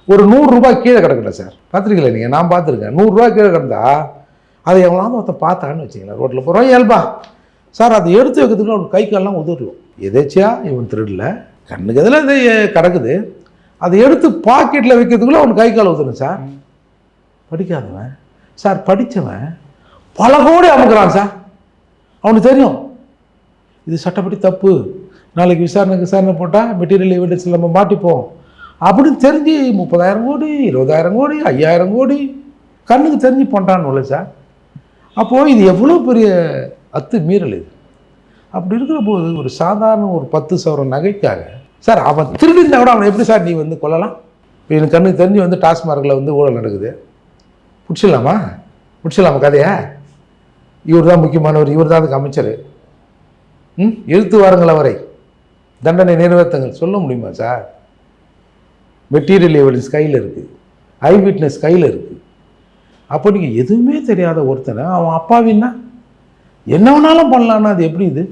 ஒரு 100 ரூபாய் கீழே கிடக்கல சார், பார்த்துருக்கீங்களா நீங்கள்? நான் பார்த்துருக்கேன். 100 ரூபாய் கீழே கிடந்தா அதை எவனாவது ஒருத்தன் பார்த்தான்னு வச்சுங்களேன், ரோட்டில் போகிறோம் இயல்பா சார், அதை எடுத்து வைக்கிறதுக்குள்ள அவன் கை காலெலாம் உதறலும். எதேச்சியா இவன் திருடல, கண்ணுக்கு எதில் இது கிடக்குது, அதை எடுத்து பாக்கெட்டில் வைக்கிறதுக்குள்ள அவன் கை கால் உதறும் சார். படிக்காதவன் சார், படித்தவன் பல கோடி அமுக்குறான் சார். அவனுக்கு தெரியும் இது சட்டப்படி தப்பு, நாளைக்கு விசாரணை போட்டால் மெட்டீரியல் எவிடன்ஸில் நம்ம மாட்டிப்போம் அப்படின்னு தெரிஞ்சு 30,000 கோடி 20,000 கோடி 5,000 கோடி கண்ணுக்கு தெரிஞ்சு பண்ணுறான்னு சார். அப்போது இது எவ்வளோ பெரிய மீறல் இது. அப்படி இருக்கிற போது ஒரு சாதாரண ஒரு 10 சவரன் நகைக்காக சார், அவன் திருடிருந்தா கூட அவனை எப்படி சார் நீ வந்து கொல்லலாம்? இப்போ எனக்கு கண்ணுக்கு தெரிஞ்சு வந்து டாஸ்மார்க்கில் வந்து ஊழல் நடக்குது, முடிச்சிடலாமா கதையா? இவர் தான் முக்கியமானவர், இவர் தான் அதுக்கு அமைச்சர், எழுத்து வாருங்கள் அவரை, தண்டனை நிறைவேற்றுங்கள் சொல்ல முடியுமா சார்? மெட்டீரியல் எவிடன்ஸ் கையில் இருக்குது, ஐ விட்னஸ் கையில் இருக்குது. அப்போ நீங்கள் எதுவுமே தெரியாத ஒருத்தனை அவன் அப்பாவின்னா என்ன வேணாலும் பண்ணலான்னா அது எப்படி இது?